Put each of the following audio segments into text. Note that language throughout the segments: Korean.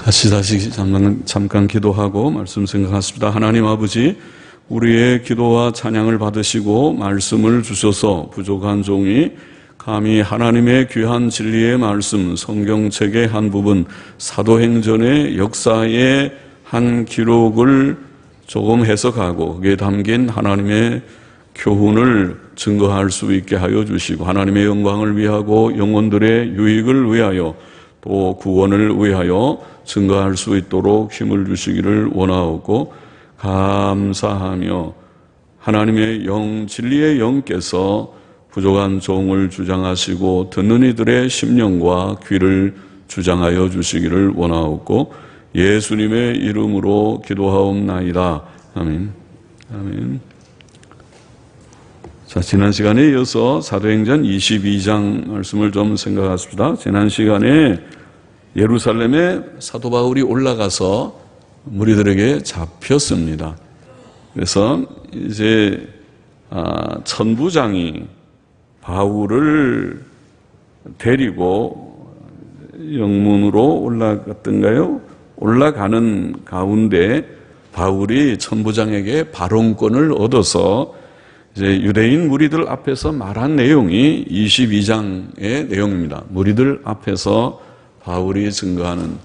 다시 잠깐 기도하고 말씀 생각하십니다. 하나님 아버지, 우리의 기도와 찬양을 받으시고 말씀을 주셔서 부족한 종이 감히 하나님의 귀한 진리의 말씀, 성경책의 한 부분, 사도행전의 역사의 한 기록을 조금 해석하고 거기에 담긴 하나님의 교훈을 증거할 수 있게 하여 주시고, 하나님의 영광을 위하고 영혼들의 유익을 위하여 또 구원을 위하여 증거할 수 있도록 힘을 주시기를 원하옵고, 감사하며 하나님의 영, 진리의 영께서 부족한 종을 주장하시고 듣는 이들의 심령과 귀를 주장하여 주시기를 원하옵고, 예수님의 이름으로 기도하옵나이다. 아멘. 아멘. 자, 지난 시간에 이어서 사도행전 22장 말씀을 좀 생각하십니다. 지난 시간에 예루살렘에 사도 바울이 올라가서 무리들에게 잡혔습니다. 그래서 이제 천부장이 바울을 데리고 영문으로 올라갔던가요? 올라가는 가운데 바울이 천부장에게 발언권을 얻어서 이제 유대인 무리들 앞에서 말한 내용이 22장의 내용입니다. 무리들 앞에서 바울이 증거하는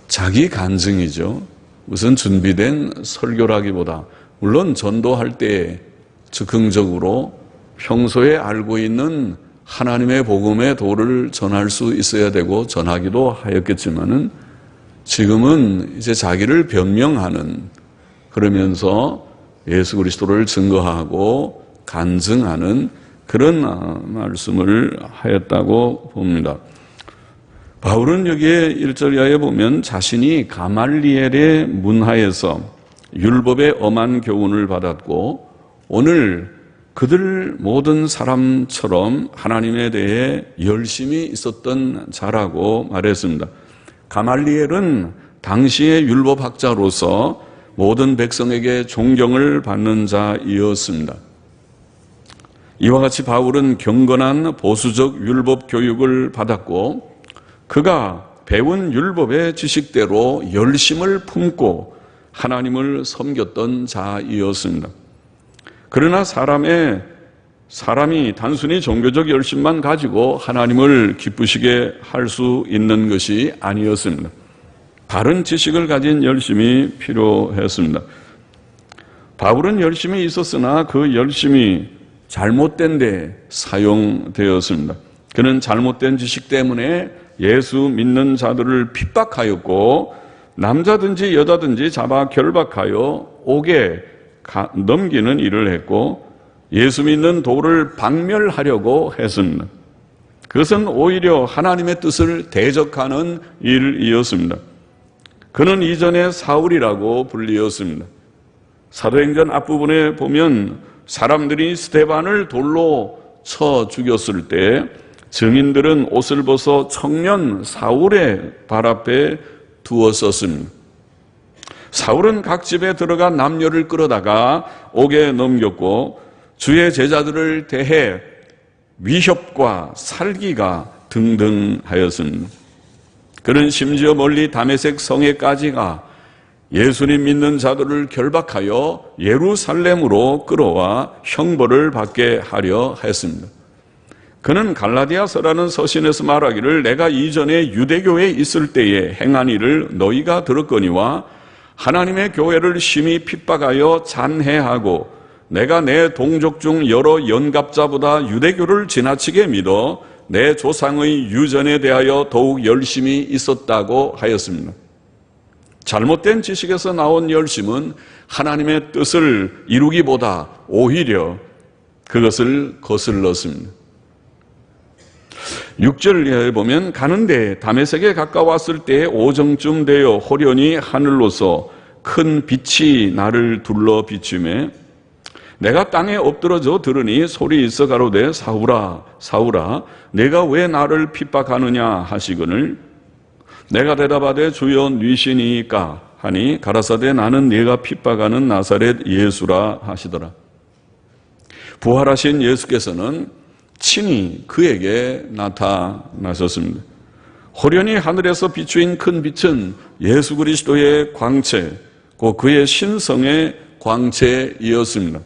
자기 간증이죠. 무슨 준비된 설교라기보다, 물론 전도할 때 즉흥적으로 평소에 알고 있는 하나님의 복음의 도를 전할 수 있어야 되고 전하기도 하였겠지만은, 지금은 이제 자기를 변명하는, 그러면서 예수 그리스도를 증거하고 간증하는 그런 말씀을 하였다고 봅니다. 바울은 여기에 1절 이하에 보면 자신이 가말리엘의 문하에서 율법의 엄한 교훈을 받았고 오늘 그들 모든 사람처럼 하나님에 대해 열심히 있었던 자라고 말했습니다. 가말리엘은 당시의 율법학자로서 모든 백성에게 존경을 받는 자이었습니다. 이와 같이 바울은 경건한 보수적 율법 교육을 받았고 그가 배운 율법의 지식대로 열심을 품고 하나님을 섬겼던 자이었습니다. 그러나 사람이 단순히 종교적 열심만 가지고 하나님을 기쁘시게 할 수 있는 것이 아니었습니다. 다른 지식을 가진 열심이 필요했습니다. 바울은 열심이 있었으나 그 열심이 잘못된 데 사용되었습니다. 그는 잘못된 지식 때문에 예수 믿는 자들을 핍박하였고 남자든지 여자든지 잡아 결박하여 옥에 넘기는 일을 했고 예수 믿는 도를 박멸하려고 했습니다. 그것은 오히려 하나님의 뜻을 대적하는 일이었습니다. 그는 이전에 사울이라고 불리었습니다. 사도행전 앞부분에 보면 사람들이 스데반을 돌로 쳐 죽였을 때 증인들은 옷을 벗어 청년 사울의 발 앞에 두었었습니다. 사울은 각 집에 들어가 남녀를 끌어다가 옥에 넘겼고 주의 제자들을 대해 위협과 살기가 등등하였습니다. 그는 심지어 멀리 다메섹 성에까지 가 예수님 믿는 자들을 결박하여 예루살렘으로 끌어와 형벌을 받게 하려 했습니다. 그는 갈라디아서라는 서신에서 말하기를 내가 이전에 유대교에 있을 때에 행한 일을 너희가 들었거니와 하나님의 교회를 심히 핍박하여 잔해하고 내가 내 동족 중 여러 연갑자보다 유대교를 지나치게 믿어 내 조상의 유전에 대하여 더욱 열심히 있었다고 하였습니다. 잘못된 지식에서 나온 열심은 하나님의 뜻을 이루기보다 오히려 그것을 거슬렀습니다. 6절 이하에 보면 가는데 다메섹에 가까웠을 때에 오정쯤 되어 호련히 하늘로서 큰 빛이 나를 둘러 비추매 내가 땅에 엎드러져 들으니 소리 있어 가로되 사울아 사울아 내가 왜 나를 핍박하느냐 하시거늘 내가 대답하되 주여 뉘시니까 하니 가라사대 나는 네가 핍박하는 나사렛 예수라 하시더라. 부활하신 예수께서는 친히 그에게 나타나셨습니다. 호련히 하늘에서 비추인 큰 빛은 예수 그리스도의 광채, 그의 신성의 광채이었습니다.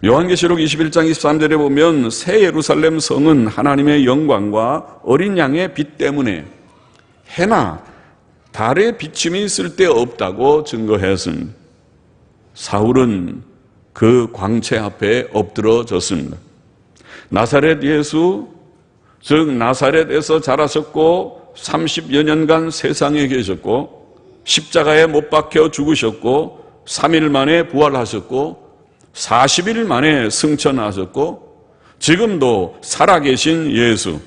요한계시록 21장 23절에 보면 새 예루살렘 성은 하나님의 영광과 어린 양의 빛 때문에 해나 달의 비침이 쓸데없다고 증거했습니다. 사울은 그 광채 앞에 엎드러졌습니다. 나사렛 예수, 즉 나사렛에서 자라셨고 30여 년간 세상에 계셨고 십자가에 못 박혀 죽으셨고 3일 만에 부활하셨고 40일 만에 승천하셨고 지금도 살아계신 예수,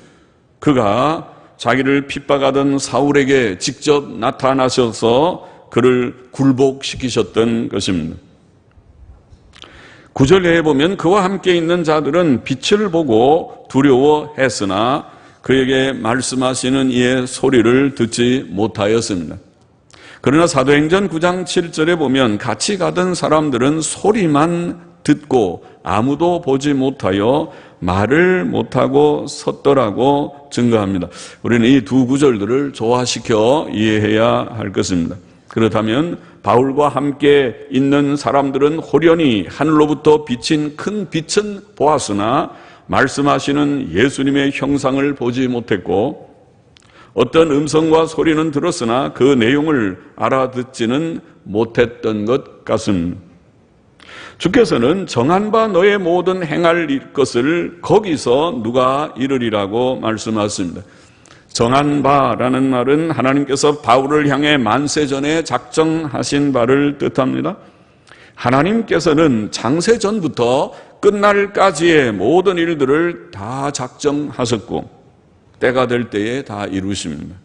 그가 자기를 핍박하던 사울에게 직접 나타나셔서 그를 굴복시키셨던 것입니다. 9절에 보면 그와 함께 있는 자들은 빛을 보고 두려워했으나 그에게 말씀하시는 이의 소리를 듣지 못하였습니다. 그러나 사도행전 9장 7절에 보면 같이 가던 사람들은 소리만 듣고 아무도 보지 못하여 말을 못하고 섰더라고 증거합니다. 우리는 이 두 구절들을 조화시켜 이해해야 할 것입니다. 그렇다면 바울과 함께 있는 사람들은 호련히 하늘로부터 비친 큰 빛은 보았으나 말씀하시는 예수님의 형상을 보지 못했고 어떤 음성과 소리는 들었으나 그 내용을 알아듣지는 못했던 것 같습니다. 주께서는 정한 바 너의 모든 행할 것을 거기서 누가 이르리라고 말씀하셨습니다. 정한 바라는 말은 하나님께서 바울을 향해 만세 전에 작정하신 바를 뜻합니다. 하나님께서는 창세 전부터 끝날까지의 모든 일들을 다 작정하셨고 때가 될 때에 다 이루십니다.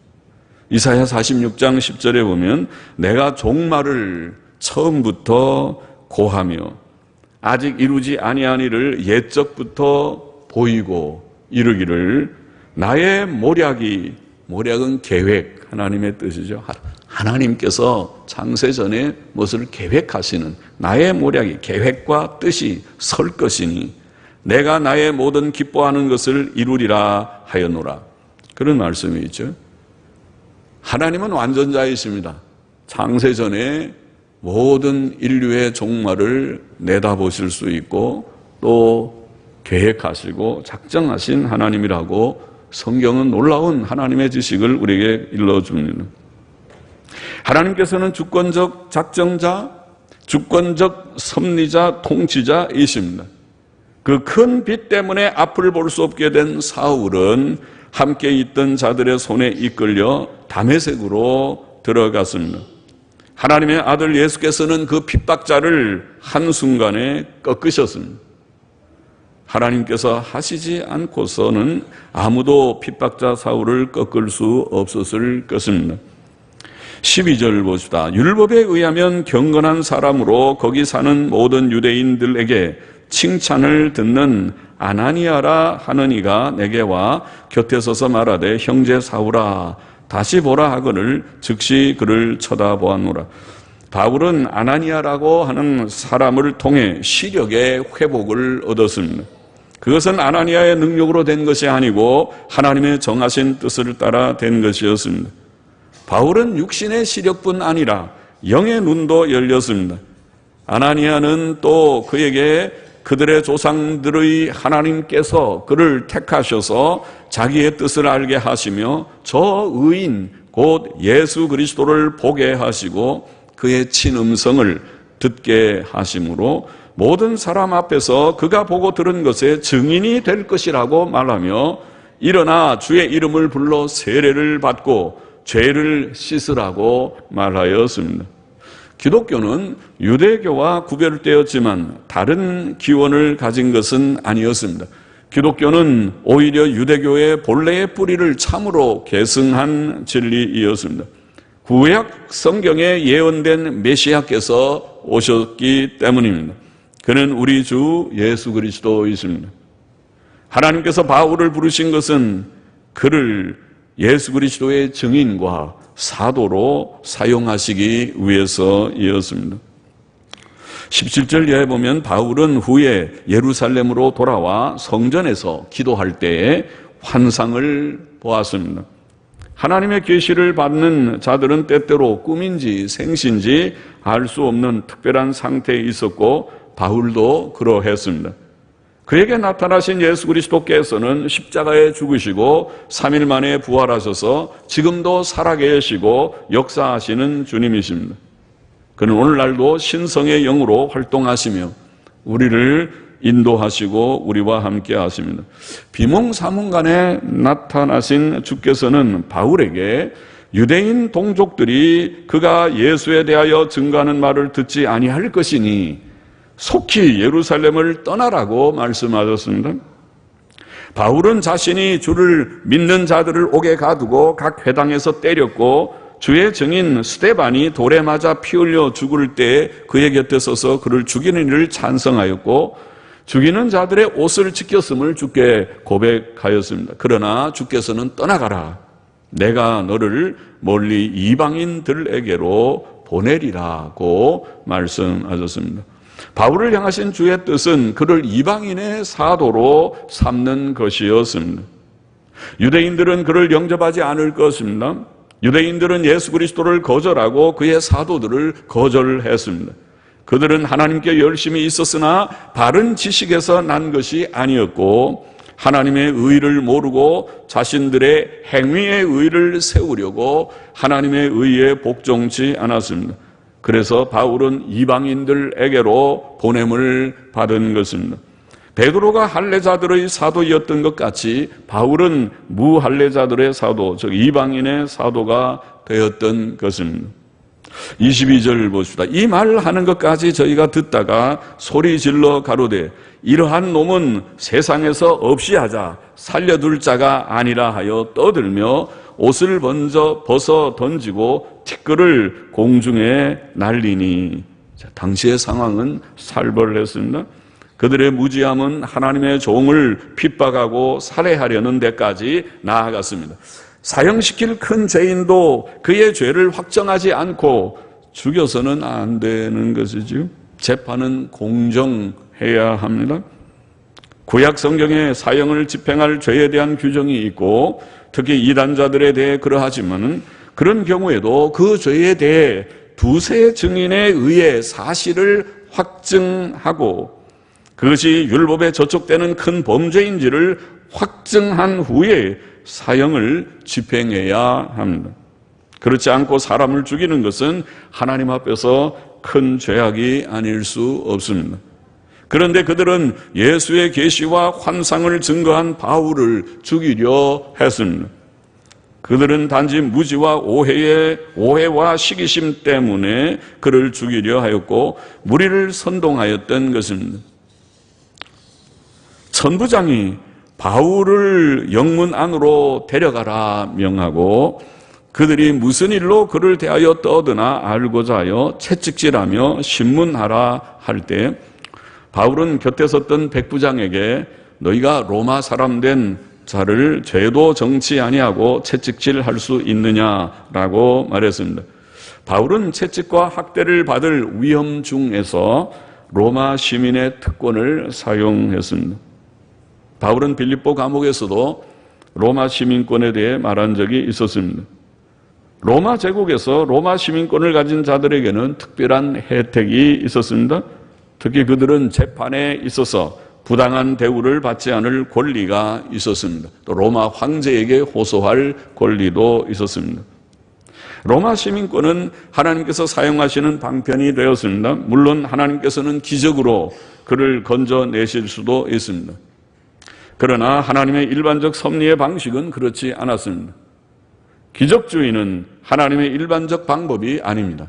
이사야 46장 10절에 보면 내가 종말을 처음부터 고하며 아직 이루지 아니한 일을 옛적부터 보이고 이르기를 나의 모략은 계획, 하나님의 뜻이죠. 하나님께서 창세전에 무엇을 계획하시는 나의 모략이 계획과 뜻이 설 것이니 내가 나의 모든 기뻐하는 것을 이루리라 하였노라. 그런 말씀이 있죠. 하나님은 완전자이십니다. 창세전에 모든 인류의 종말을 내다보실 수 있고 또 계획하시고 작정하신 하나님이라고 성경은 놀라운 하나님의 지식을 우리에게 일러줍니다. 하나님께서는 주권적 작정자, 주권적 섭리자, 통치자이십니다. 그 큰 빛 때문에 앞을 볼 수 없게 된 사울은 함께 있던 자들의 손에 이끌려 다메섹으로 들어갔습니다. 하나님의 아들 예수께서는 그 핍박자를 한순간에 꺾으셨습니다. 하나님께서 하시지 않고서는 아무도 핍박자 사울을 꺾을 수 없었을 것입니다. 12절 봅시다. 율법에 의하면 경건한 사람으로 거기 사는 모든 유대인들에게 칭찬을 듣는 아나니아라 하는 이가 내게 와 곁에 서서 말하되 형제 사울아 다시 보라 하거늘 즉시 그를 쳐다보았노라. 바울은 아나니아라고 하는 사람을 통해 시력의 회복을 얻었습니다. 그것은 아나니아의 능력으로 된 것이 아니고 하나님의 정하신 뜻을 따라 된 것이었습니다. 바울은 육신의 시력뿐 아니라 영의 눈도 열렸습니다. 아나니아는 또 그에게 그들의 조상들의 하나님께서 그를 택하셔서 자기의 뜻을 알게 하시며 저 의인 곧 예수 그리스도를 보게 하시고 그의 친음성을 듣게 하심으로 모든 사람 앞에서 그가 보고 들은 것에 증인이 될 것이라고 말하며 일어나 주의 이름을 불러 세례를 받고 죄를 씻으라고 말하였습니다. 기독교는 유대교와 구별되었지만 다른 기원을 가진 것은 아니었습니다. 기독교는 오히려 유대교의 본래의 뿌리를 참으로 계승한 진리이었습니다. 구약 성경에 예언된 메시아께서 오셨기 때문입니다. 그는 우리 주 예수 그리스도이십니다. 하나님께서 바울을 부르신 것은 그를 예수 그리스도의 증인과 사도로 사용하시기 위해서이었습니다. 17절 이하에 보면 바울은 후에 예루살렘으로 돌아와 성전에서 기도할 때에 환상을 보았습니다. 하나님의 계시를 받는 자들은 때때로 꿈인지 생신지 알 수 없는 특별한 상태에 있었고 바울도 그러했습니다. 그에게 나타나신 예수 그리스도께서는 십자가에 죽으시고 3일 만에 부활하셔서 지금도 살아계시고 역사하시는 주님이십니다. 그는 오늘날도 신성의 영으로 활동하시며 우리를 인도하시고 우리와 함께 하십니다. 비몽사몽간에 나타나신 주께서는 바울에게 유대인 동족들이 그가 예수에 대하여 증거하는 말을 듣지 아니할 것이니 속히 예루살렘을 떠나라고 말씀하셨습니다. 바울은 자신이 주를 믿는 자들을 옥에 가두고 각 회당에서 때렸고 주의 증인 스데반이 돌에 맞아 피 흘려 죽을 때 그의 곁에 서서 그를 죽이는 일을 찬성하였고 죽이는 자들의 옷을 지켰음을 주께 고백하였습니다. 그러나 주께서는 떠나가라. 내가 너를 멀리 이방인들에게로 보내리라고 말씀하셨습니다. 바울을 향하신 주의 뜻은 그를 이방인의 사도로 삼는 것이었습니다. 유대인들은 그를 영접하지 않을 것입니다. 유대인들은 예수 그리스도를 거절하고 그의 사도들을 거절했습니다. 그들은 하나님께 열심히 있었으나 바른 지식에서 난 것이 아니었고 하나님의 의를 모르고 자신들의 행위의 의를 세우려고 하나님의 의에 복종치 않았습니다. 그래서 바울은 이방인들에게로 보냄을 받은 것입니다. 베드로가 할례자들의 사도였던 것 같이 바울은 무할례자들의 사도, 즉 이방인의 사도가 되었던 것입니다. 22절 보십시다. 이 말을 하는 것까지 저희가 듣다가 소리 질러 가로되 이러한 놈은 세상에서 없이 하자 살려둘 자가 아니라 하여 떠들며 옷을 먼저 벗어 던지고 티끌을 공중에 날리니. 당시의 상황은 살벌했습니다. 그들의 무지함은 하나님의 종을 핍박하고 살해하려는 데까지 나아갔습니다. 사형시킬 큰 죄인도 그의 죄를 확정하지 않고 죽여서는 안 되는 것이지요. 재판은 공정해야 합니다. 구약 성경에 사형을 집행할 죄에 대한 규정이 있고 특히 이단자들에 대해 그러하지만은 그런 경우에도 그 죄에 대해 두세 증인에 의해 사실을 확증하고 그것이 율법에 저촉되는 큰 범죄인지를 확증한 후에 사형을 집행해야 합니다. 그렇지 않고 사람을 죽이는 것은 하나님 앞에서 큰 죄악이 아닐 수 없습니다. 그런데 그들은 예수의 계시와 환상을 증거한 바울을 죽이려 했습니다. 그들은 단지 무지와 오해와 시기심 때문에 그를 죽이려 하였고 무리를 선동하였던 것입니다. 천부장이 바울을 영문 안으로 데려가라 명하고 그들이 무슨 일로 그를 대하여 떠드나 알고자 하여 채찍질하며 신문하라 할 때 바울은 곁에 섰던 백부장에게 너희가 로마 사람 된 자를 죄도 정치 아니하고 채찍질할 수 있느냐라고 말했습니다. 바울은 채찍과 학대를 받을 위험 중에서 로마 시민의 특권을 사용했습니다. 바울은 빌립보 감옥에서도 로마 시민권에 대해 말한 적이 있었습니다. 로마 제국에서 로마 시민권을 가진 자들에게는 특별한 혜택이 있었습니다. 특히 그들은 재판에 있어서 부당한 대우를 받지 않을 권리가 있었습니다. 또 로마 황제에게 호소할 권리도 있었습니다. 로마 시민권은 하나님께서 사용하시는 방편이 되었습니다. 물론 하나님께서는 기적으로 그를 건져내실 수도 있습니다. 그러나 하나님의 일반적 섭리의 방식은 그렇지 않았습니다. 기적주의는 하나님의 일반적 방법이 아닙니다.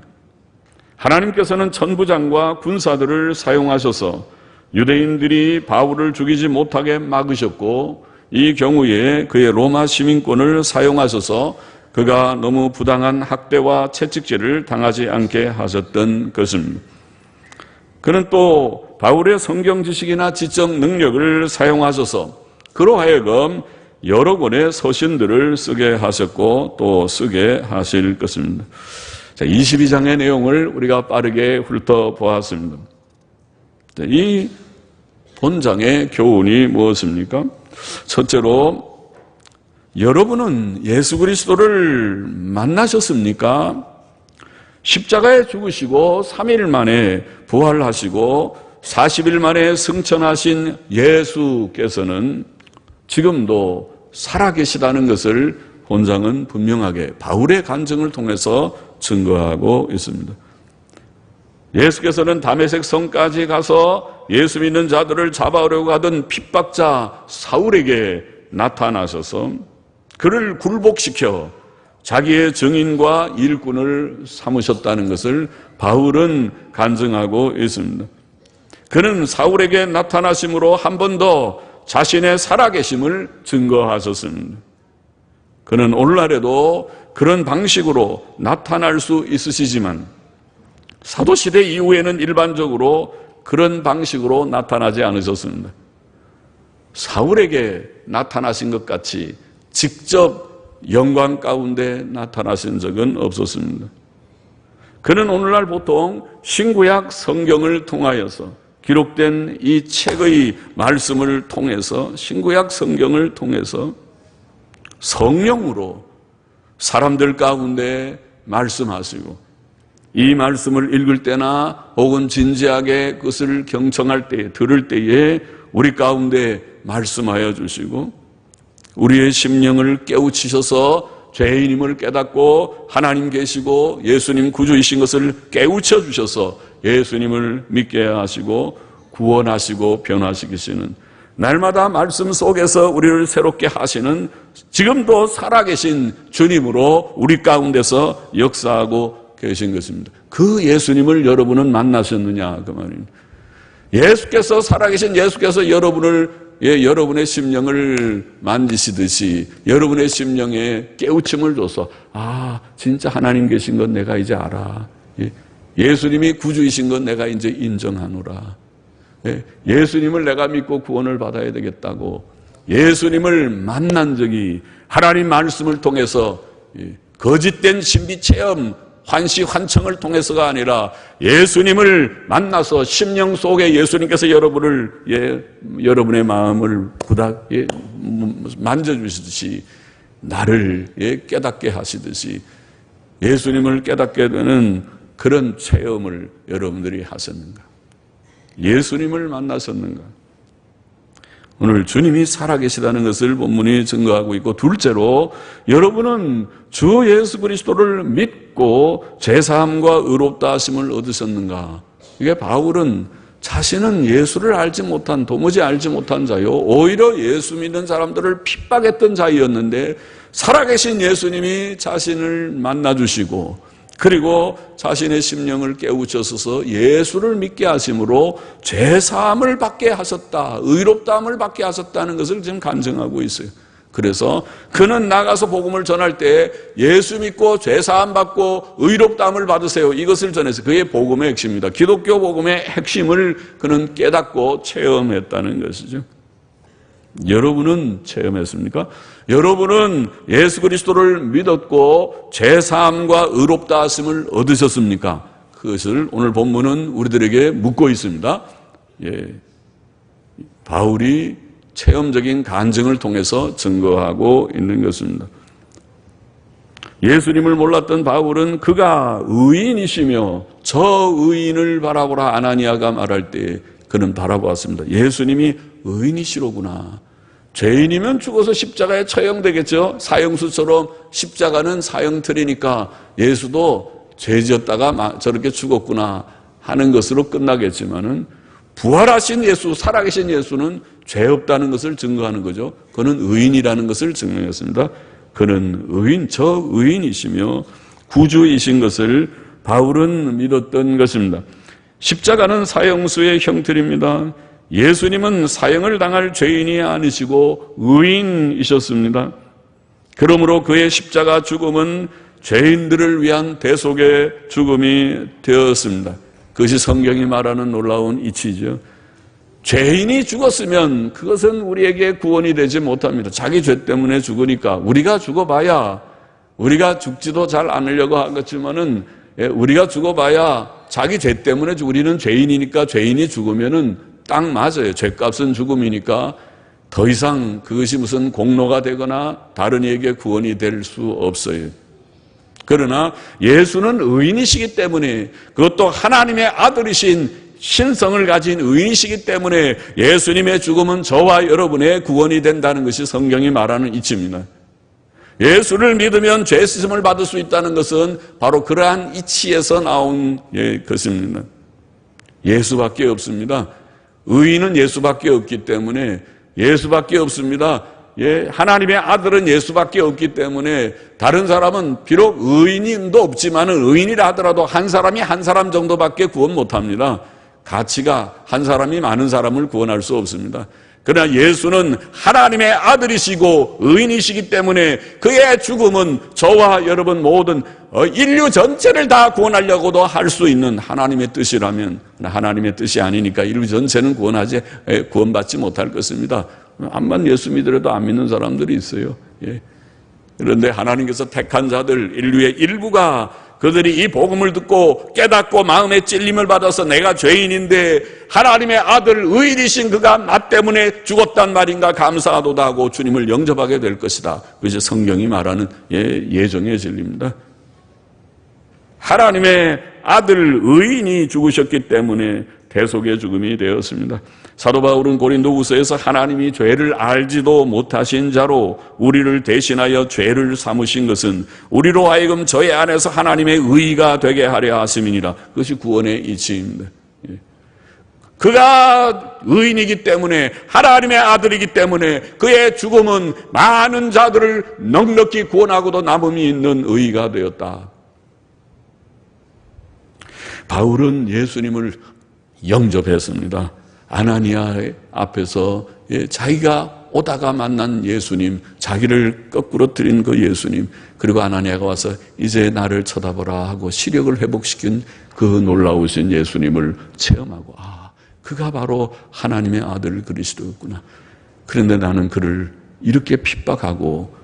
하나님께서는 천부장과 군사들을 사용하셔서 유대인들이 바울을 죽이지 못하게 막으셨고 이 경우에 그의 로마 시민권을 사용하셔서 그가 너무 부당한 학대와 채찍질을 당하지 않게 하셨던 것입니다. 그는 또 바울의 성경 지식이나 지적 능력을 사용하셔서 그로 하여금 여러 권의 서신들을 쓰게 하셨고 또 쓰게 하실 것입니다. 22장의 내용을 우리가 빠르게 훑어보았습니다. 이 본장의 교훈이 무엇입니까? 첫째로 여러분은 예수 그리스도를 만나셨습니까? 십자가에 죽으시고 3일 만에 부활하시고 40일 만에 승천하신 예수께서는 지금도 살아계시다는 것을 본장은 분명하게 바울의 간증을 통해서 증거하고 있습니다. 예수께서는 다메섹 성까지 가서 예수 믿는 자들을 잡아오려고 하던 핍박자 사울에게 나타나셔서 그를 굴복시켜 자기의 증인과 일꾼을 삼으셨다는 것을 바울은 간증하고 있습니다. 그는 사울에게 나타나심으로 한 번 더 자신의 살아계심을 증거하셨습니다. 그는 오늘날에도 그런 방식으로 나타날 수 있으시지만 사도시대 이후에는 일반적으로 그런 방식으로 나타나지 않으셨습니다. 사울에게 나타나신 것 같이 직접 영광 가운데 나타나신 적은 없었습니다. 그는 오늘날 보통 신구약 성경을 통하여서 기록된 이 책의 말씀을 통해서 신구약 성경을 통해서 성령으로 사람들 가운데 말씀하시고 이 말씀을 읽을 때나 혹은 진지하게 그것을 경청할 때 들을 때에 우리 가운데 말씀하여 주시고 우리의 심령을 깨우치셔서 죄인임을 깨닫고 하나님 계시고 예수님 구주이신 것을 깨우쳐 주셔서 예수님을 믿게 하시고 구원하시고 변화시키시는 날마다 말씀 속에서 우리를 새롭게 하시는 지금도 살아계신 주님으로 우리 가운데서 역사하고 계신 것입니다. 그 예수님을 여러분은 만나셨느냐 그 말입니다. 예수께서 살아계신 예수께서 여러분의 심령을 만지시듯이 여러분의 심령에 깨우침을 줘서 진짜 하나님 계신 건 내가 이제 알아. 예수님이 구주이신 건 내가 이제 인정하노라. 예수님을 내가 믿고 구원을 받아야 되겠다고 예수님을 만난 적이 하나님 말씀을 통해서 거짓된 신비 체험 환시 환청을 통해서가 아니라 예수님을 만나서 심령 속에 예수님께서 여러분의 마음을 만져주시듯이 나를 깨닫게 하시듯이 예수님을 깨닫게 되는 그런 체험을 여러분들이 하셨는가? 예수님을 만나셨는가? 오늘 주님이 살아계시다는 것을 본문이 증거하고 있고 둘째로 여러분은 주 예수 그리스도를 믿고 죄사함과 의롭다 하심을 얻으셨는가? 이게 바울은 자신은 예수를 도무지 알지 못한 자요 오히려 예수 믿는 사람들을 핍박했던 자였는데 살아계신 예수님이 자신을 만나주시고 그리고 자신의 심령을 깨우쳐서 예수를 믿게 하심으로 죄사함을 받게 하셨다, 의롭다함을 받게 하셨다는 것을 지금 간증하고 있어요. 그래서 그는 나가서 복음을 전할 때 예수 믿고 죄사함 받고 의롭다함을 받으세요. 이것을 전해서 그게 복음의 핵심입니다. 기독교 복음의 핵심을 그는 깨닫고 체험했다는 것이죠. 여러분은 체험했습니까? 여러분은 예수 그리스도를 믿었고 죄사함과 의롭다 하심을 얻으셨습니까? 그것을 오늘 본문은 우리들에게 묻고 있습니다. 바울이 체험적인 간증을 통해서 증거하고 있는 것입니다. 예수님을 몰랐던 바울은 그가 의인이시며 저 의인을 바라보라 아나니아가 말할 때 그는 바라보았습니다. 예수님이 의인이시로구나. 죄인이면 죽어서 십자가에 처형되겠죠. 사형수처럼 십자가는 사형틀이니까 예수도 죄지었다가 저렇게 죽었구나 하는 것으로 끝나겠지만은 부활하신 예수, 살아계신 예수는 죄 없다는 것을 증거하는 거죠. 그는 의인이라는 것을 증명했습니다. 그는 저 의인이시며 구주이신 것을 바울은 믿었던 것입니다. 십자가는 사형수의 형틀입니다. 예수님은 사형을 당할 죄인이 아니시고 의인이셨습니다. 그러므로 그의 십자가 죽음은 죄인들을 위한 대속의 죽음이 되었습니다. 그것이 성경이 말하는 놀라운 이치죠. 죄인이 죽었으면 그것은 우리에게 구원이 되지 못합니다. 자기 죄 때문에 죽으니까 우리가 죽어봐야 우리가 죽지도 잘 않으려고 하겠지만은 우리가 죽어봐야 자기 죄 때문에 우리는 죄인이니까 죄인이 죽으면은 딱 맞아요. 죄값은 죽음이니까 더 이상 그것이 무슨 공로가 되거나 다른 이에게 구원이 될 수 없어요. 그러나 예수는 의인이시기 때문에, 그것도 하나님의 아들이신 신성을 가진 의인이시기 때문에 예수님의 죽음은 저와 여러분의 구원이 된다는 것이 성경이 말하는 이치입니다. 예수를 믿으면 죄 씻음을 받을 수 있다는 것은 바로 그러한 이치에서 나온 것입니다. 예수밖에 없습니다. 의인은 예수밖에 없기 때문에 예수밖에 없습니다. 하나님의 아들은 예수밖에 없기 때문에 다른 사람은 비록 의인도 없지만은 의인이라 하더라도 한 사람이 한 사람 정도밖에 구원 못합니다. 가치가 한 사람이 많은 사람을 구원할 수 없습니다. 그러나 예수는 하나님의 아들이시고 의인이시기 때문에 그의 죽음은 저와 여러분 모든 인류 전체를 다 구원하려고도 할 수 있는 하나님의 뜻이라면, 하나님의 뜻이 아니니까 인류 전체는 구원받지 못할 것입니다. 암만 예수 믿으려도 안 믿는 사람들이 있어요. 그런데 하나님께서 택한 자들, 인류의 일부가 그들이 이 복음을 듣고 깨닫고 마음의 찔림을 받아서 내가 죄인인데 하나님의 아들 의인이신 그가 나 때문에 죽었단 말인가 감사하도다 하고 주님을 영접하게 될 것이다. 그것이 성경이 말하는 예정의 진리입니다. 하나님의 아들 의인이 죽으셨기 때문에 대속의 죽음이 되었습니다. 사도 바울은 고린도후서에서 하나님이 죄를 알지도 못하신 자로 우리를 대신하여 죄를 삼으신 것은 우리로 하여금 저희 안에서 하나님의 의의가 되게 하려 하심이니라. 그것이 구원의 이치입니다. 그가 의인이기 때문에, 하나님의 아들이기 때문에 그의 죽음은 많은 자들을 넉넉히 구원하고도 남음이 있는 의의가 되었다. 바울은 예수님을 영접했습니다. 아나니아의 앞에서 자기가 오다가 만난 예수님, 자기를 거꾸로 들인 그 예수님, 그리고 아나니아가 와서 이제 나를 쳐다보라 하고 시력을 회복시킨 그 놀라우신 예수님을 체험하고, 그가 바로 하나님의 아들 그리스도였구나. 그런데 나는 그를 이렇게 핍박하고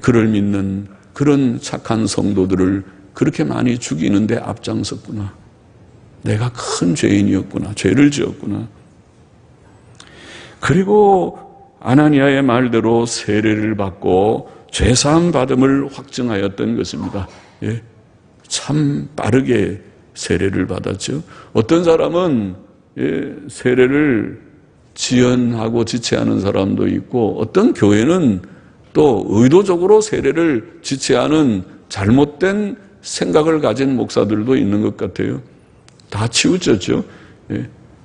그를 믿는 그런 착한 성도들을 그렇게 많이 죽이는데 앞장섰구나. 내가 큰 죄인이었구나. 죄를 지었구나. 그리고 아나니아의 말대로 세례를 받고 죄사함 받음을 확증하였던 것입니다. 참 빠르게 세례를 받았죠. 어떤 사람은 세례를 지연하고 지체하는 사람도 있고, 어떤 교회는 또 의도적으로 세례를 지체하는 잘못된 생각을 가진 목사들도 있는 것 같아요. 다 치우쳤죠.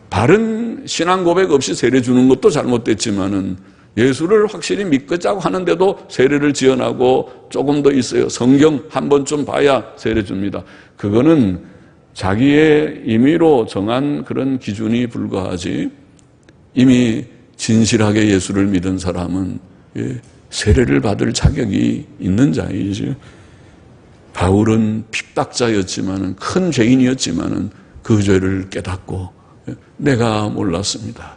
바른 신앙 고백 없이 세례 주는 것도 잘못됐지만은 예수를 확실히 믿겠다고 하는데도 세례를 지연하고 조금 더 있어요. 성경 한 번쯤 봐야 세례 줍니다. 그거는 자기의 임의로 정한 그런 기준이 불과하지, 이미 진실하게 예수를 믿은 사람은 세례를 받을 자격이 있는 자이죠. 바울은 핍박자였지만은, 큰 죄인이었지만은 그 죄를 깨닫고 내가 몰랐습니다.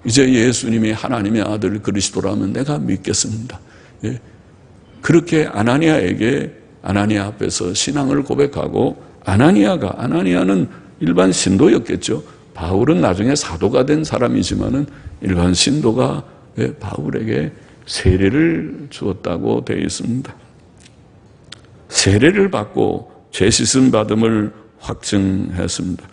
이제 예수님이 하나님의 아들 그리스도라면 내가 믿겠습니다. 그렇게 아나니아 앞에서 신앙을 고백하고, 아나니아는 일반 신도였겠죠. 바울은 나중에 사도가 된 사람이지만은 일반 신도가 바울에게 세례를 주었다고 되어 있습니다. 세례를 받고 죄 씻음 받음을 확증했습니다.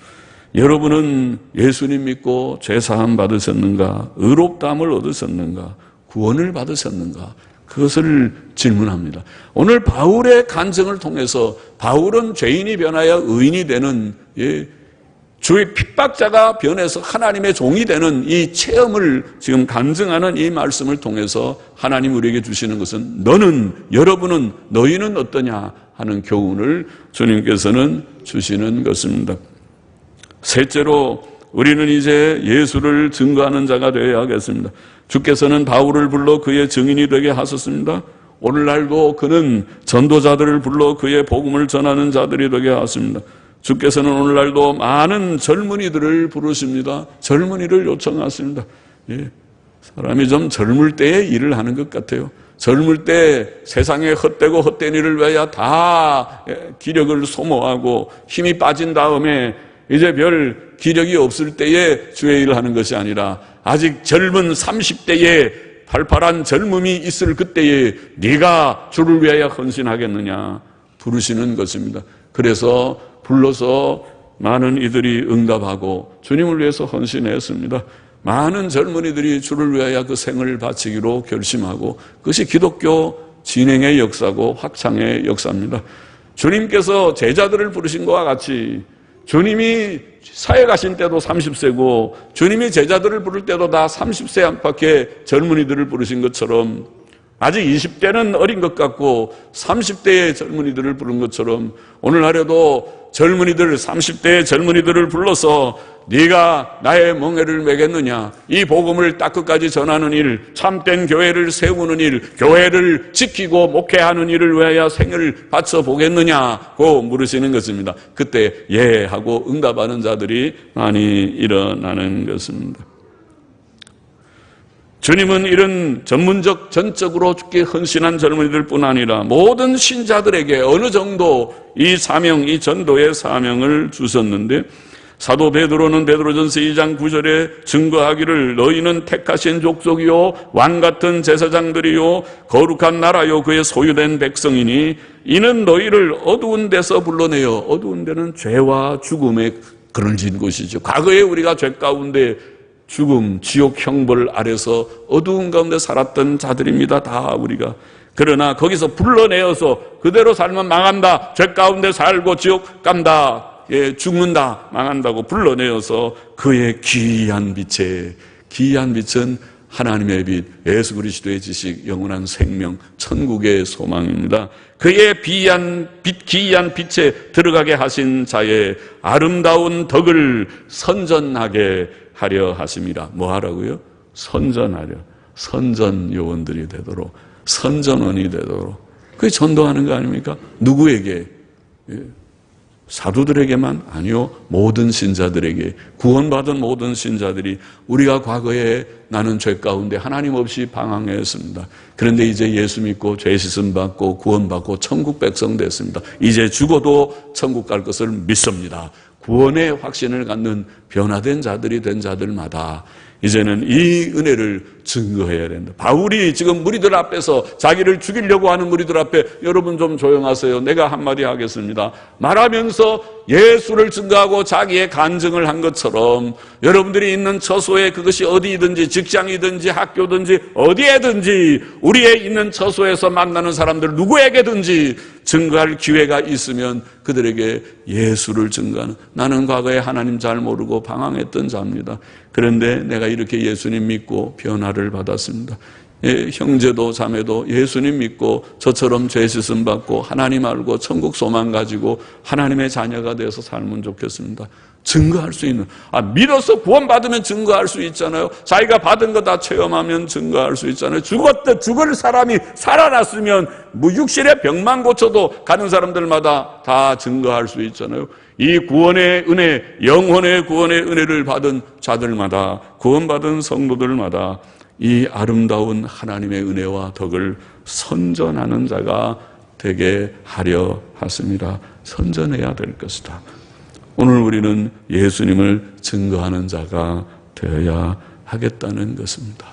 여러분은 예수님 믿고 죄사함 받으셨는가? 의롭다함을 얻으셨는가? 구원을 받으셨는가? 그것을 질문합니다. 오늘 바울의 간증을 통해서 바울은 죄인이 변하여 의인이 되는, 주의 핍박자가 변해서 하나님의 종이 되는 이 체험을 지금 간증하는 이 말씀을 통해서 하나님 우리에게 주시는 것은, 여러분은, 너희는 어떠냐 하는 교훈을 주님께서는 주시는 것입니다. 셋째로, 우리는 이제 예수를 증거하는 자가 되어야 하겠습니다. 주께서는 바울을 불러 그의 증인이 되게 하셨습니다. 오늘날도 그는 전도자들을 불러 그의 복음을 전하는 자들이 되게 하십니다. 주께서는 오늘날도 많은 젊은이들을 부르십니다. 젊은이를 요청하십니다. 사람이 좀 젊을 때에 일을 하는 것 같아요. 젊을 때 세상에 헛되고 헛된 일을 위하여 다 기력을 소모하고 힘이 빠진 다음에 이제 별 기력이 없을 때에 주의 일을 하는 것이 아니라 아직 젊은 30대에 팔팔한 젊음이 있을 그때에 네가 주를 위하여 헌신하겠느냐 부르시는 것입니다. 그래서 불러서 많은 이들이 응답하고 주님을 위해서 헌신했습니다. 많은 젊은이들이 주를 위하여 그 생을 바치기로 결심하고 그것이 기독교 진행의 역사고 확장의 역사입니다. 주님께서 제자들을 부르신 것과 같이 주님이 사회 가신 때도 30세고 주님이 제자들을 부를 때도 다 30세 안팎의 젊은이들을 부르신 것처럼 아직 20대는 어린 것 같고 30대의 젊은이들을 부른 것처럼 오늘날에도 젊은이들 30대의 젊은이들을 불러서 네가 나의 멍에를 매겠느냐 이 복음을 딱 끝까지 전하는 일 참된 교회를 세우는 일 교회를 지키고 목회하는 일을 위하여 생을 바쳐보겠느냐고 물으시는 것입니다. 그때 예 하고 응답하는 자들이 많이 일어나는 것입니다. 주님은 이런 전문적 전적으로 주께 헌신한 젊은이들뿐 아니라 모든 신자들에게 어느 정도 이 사명 이 전도의 사명을 주셨는데 사도 베드로는 베드로전서 2장 9절에 증거하기를 너희는 택하신 족속이요 왕같은 제사장들이요 거룩한 나라요 그의 소유된 백성이니 이는 너희를 어두운 데서 불러내어 어두운 데는 죄와 죽음에 그늘진 곳이죠. 과거에 우리가 죄 가운데 죽음, 지옥 형벌 아래서 어두운 가운데 살았던 자들입니다. 다 우리가. 그러나 거기서 불러내어서 그대로 살면 망한다. 죄 가운데 살고 지옥 간다. 예, 죽는다. 망한다고 불러내어서 그의 귀한 빛에 귀한 빛은 하나님의 빛, 예수 그리스도의 지식, 영원한 생명, 천국의 소망입니다. 그의 귀한 빛에 들어가게 하신 자의 아름다운 덕을 선전하게 하려 하십니다. 뭐 하라고요? 선전하려. 선전 요원들이 되도록, 선전원이 되도록. 그게 전도하는 거 아닙니까? 누구에게? 사도들에게만? 아니요. 모든 신자들에게, 구원받은 모든 신자들이 우리가 과거에 나는 죄 가운데 하나님 없이 방황했습니다. 그런데 이제 예수 믿고 죄 씻음 받고 구원받고 천국 백성 됐습니다. 이제 죽어도 천국 갈 것을 믿습니다. 구원의 확신을 갖는 변화된 자들이 된 자들마다 이제는 이 은혜를 증거해야 된다. 바울이 지금 무리들 앞에서 자기를 죽이려고 하는 무리들 앞에 여러분 좀 조용하세요. 내가 한마디 하겠습니다. 말하면서 예수를 증거하고 자기의 간증을 한 것처럼 여러분들이 있는 처소에 그것이 어디든지 직장이든지 학교든지 어디에든지 우리의 있는 처소에서 만나는 사람들 누구에게든지 증거할 기회가 있으면 그들에게 예수를 증거하는 나는 과거에 하나님 잘 모르고 방황했던 자입니다. 그런데 내가 이렇게 예수님 믿고 변화를 받았습니다. 예, 형제도 자매도 예수님 믿고 저처럼 죄 씻음 받고 하나님 알고 천국 소망 가지고 하나님의 자녀가 되어서 살면 좋겠습니다. 증거할 수 있는 믿어서 구원받으면 증거할 수 있잖아요. 자기가 받은 거 다 체험하면 증거할 수 있잖아요. 죽을 사람이 살아났으면 뭐 육신의 병만 고쳐도 가는 사람들마다 다 증거할 수 있잖아요. 이 구원의 은혜, 영혼의 구원의 은혜를 받은 자들마다, 구원받은 성도들마다 이 아름다운 하나님의 은혜와 덕을 선전하는 자가 되게 하려 하십니다. 선전해야 될 것이다. 오늘 우리는 예수님을 증거하는 자가 되어야 하겠다는 것입니다.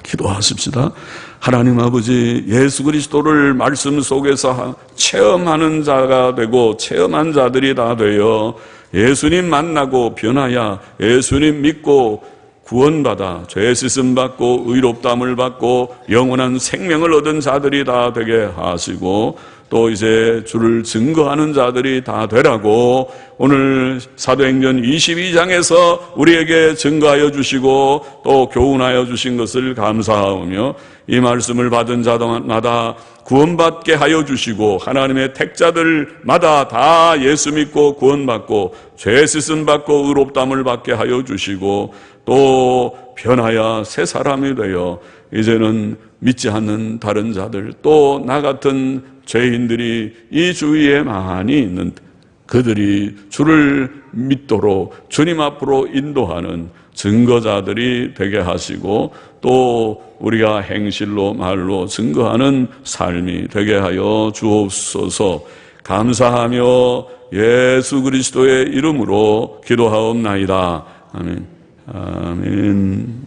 기도하십시다. 하나님 아버지, 예수 그리스도를 말씀 속에서 체험하는 자가 되고 체험한 자들이 다 되어 예수님 만나고 변하여 예수님 믿고 구원받아 죄 씻음 받고 의롭다함을 받고 영원한 생명을 얻은 자들이 다 되게 하시고 또 이제 주를 증거하는 자들이 다 되라고 오늘 사도행전 22장에서 우리에게 증거하여 주시고 또 교훈하여 주신 것을 감사하며 이 말씀을 받은 자마다 구원받게 하여 주시고 하나님의 택자들마다 다 예수 믿고 구원받고 죄 씻음 받고 의롭다함을 받게 하여 주시고 또 변하여 새 사람이 되어 이제는 믿지 않는 다른 자들 또 나 같은 죄인들이 이 주위에 많이 있는 그들이 주를 믿도록 주님 앞으로 인도하는 증거자들이 되게 하시고 또 우리가 행실로 말로 증거하는 삶이 되게 하여 주옵소서. 감사하며 예수 그리스도의 이름으로 기도하옵나이다. 아멘. 아멘.